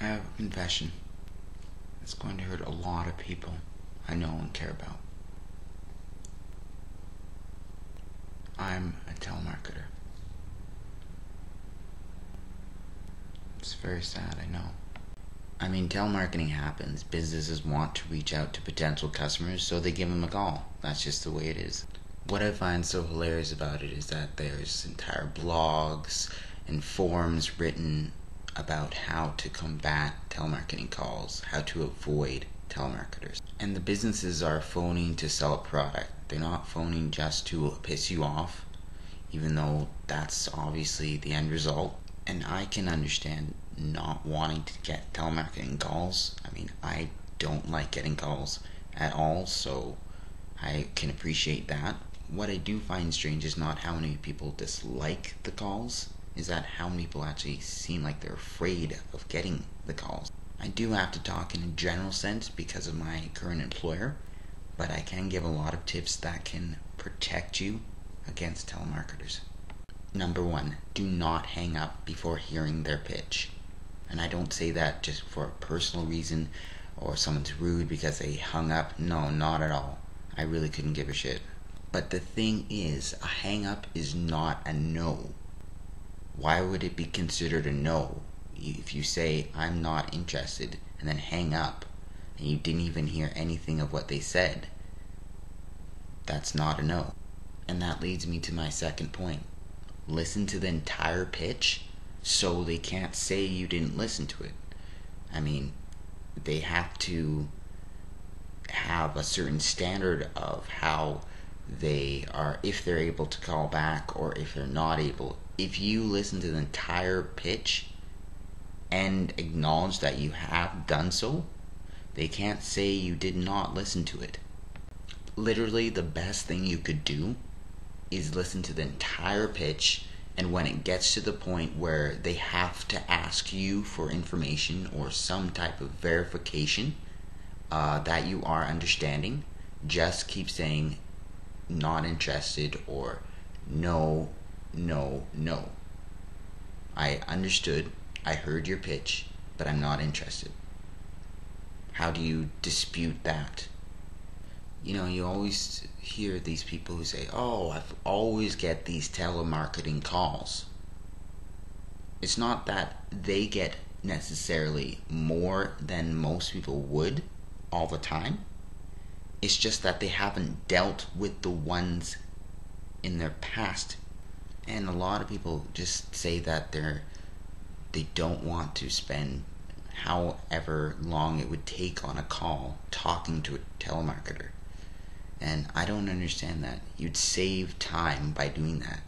I have a confession. It's going to hurt a lot of people I know and care about. I'm a telemarketer. It's very sad, I know. I mean, telemarketing happens. Businesses want to reach out to potential customers, so they give them a call. That's just the way it is. What I find so hilarious about it is that there's entire blogs and forums written about how to combat telemarketing calls, how to avoid telemarketers. And the businesses are phoning to sell a product. They're not phoning just to piss you off, even though that's obviously the end result. And I can understand not wanting to get telemarketing calls. I mean, I don't like getting calls at all, so I can appreciate that. What I do find strange is not how many people dislike the calls, is that how many people actually seem like they're afraid of getting the calls. I do have to talk in a general sense because of my current employer, but I can give a lot of tips that can protect you against telemarketers. Number 1, do not hang up before hearing their pitch. And I don't say that just for a personal reason or someone's rude because they hung up. No, not at all. I really couldn't give a shit. But the thing is, a hang up is not a no. Why would it be considered a no if you say, I'm not interested, and then hang up, and you didn't even hear anything of what they said? That's not a no. And that leads me to my second point. Listen to the entire pitch so they can't say you didn't listen to it. I mean, they have to have a certain standard of how they are, if they're able to call back or if they're not able. If you listen to the entire pitch and acknowledge that you have done so, they can't say you did not listen to it. Literally, the best thing you could do is listen to the entire pitch, and when it gets to the point where they have to ask you for information or some type of verification that you are understanding, just keep saying not interested or no. I understood, I heard your pitch, but I'm not interested. How do you dispute that? You know, you always hear these people who say, oh, I always get these telemarketing calls. It's not that they get necessarily more than most people would all the time. It's just that they haven't dealt with the ones in their past. And a lot of people just say that they don't want to spend however long it would take on a call talking to a telemarketer. And I don't understand that. You'd save time by doing that.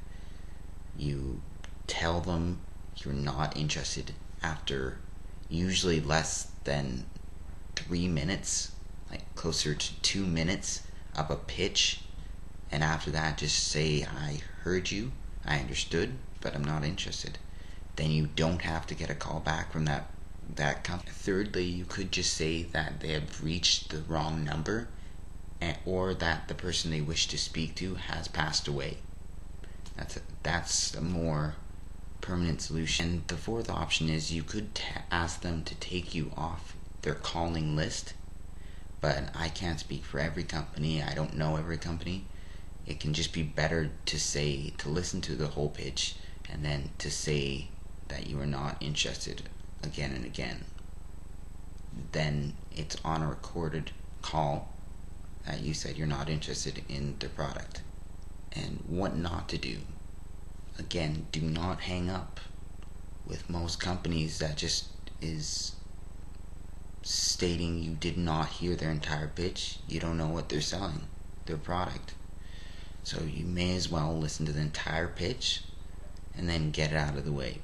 You tell them you're not interested after usually less than 3 minutes, like closer to 2 minutes of a pitch. And after that, just say, I heard you, I understood, but I'm not interested. Then you don't have to get a call back from that company. Thirdly, you could just say that they have reached the wrong number, or that the person they wish to speak to has passed away. That's a more permanent solution. And the fourth option is you could ask them to take you off their calling list, but I can't speak for every company. I don't know every company. It can just be better to listen to the whole pitch and then to say that you are not interested again and again. Then it's on a recorded call that you said you're not interested in the product. And what not to do. Again, do not hang up. With most companies, that just is stating you did not hear their entire pitch. You don't know what they're selling, their product. So you may as well listen to the entire pitch and then get it out of the way.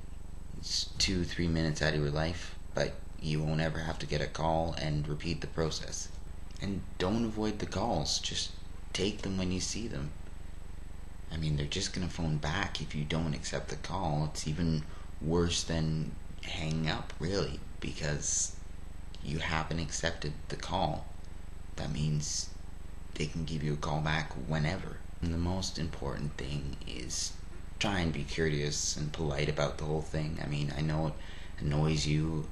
It's 2-3 minutes out of your life, but you won't ever have to get a call and repeat the process. And don't avoid the calls. Just take them when you see them. I mean, they're just going to phone back if you don't accept the call. It's even worse than hanging up, really, because you haven't accepted the call. That means they can give you a call back whenever. And the most important thing is try and be courteous and polite about the whole thing. I mean, I know it annoys you.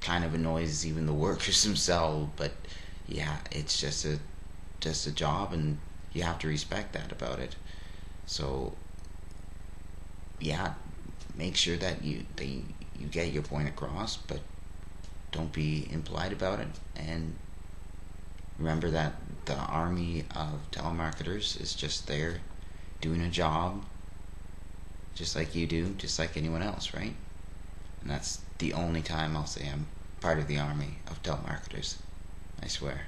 kind of annoys even the workers themselves. But yeah, it's just a job, and you have to respect that about it. So yeah, make sure that you get your point across, but don't be impolite about it. And remember that the army of telemarketers is just there doing a job just like you do, just like anyone else, right? And that's the only time I'll say I'm part of the army of telemarketers. I swear.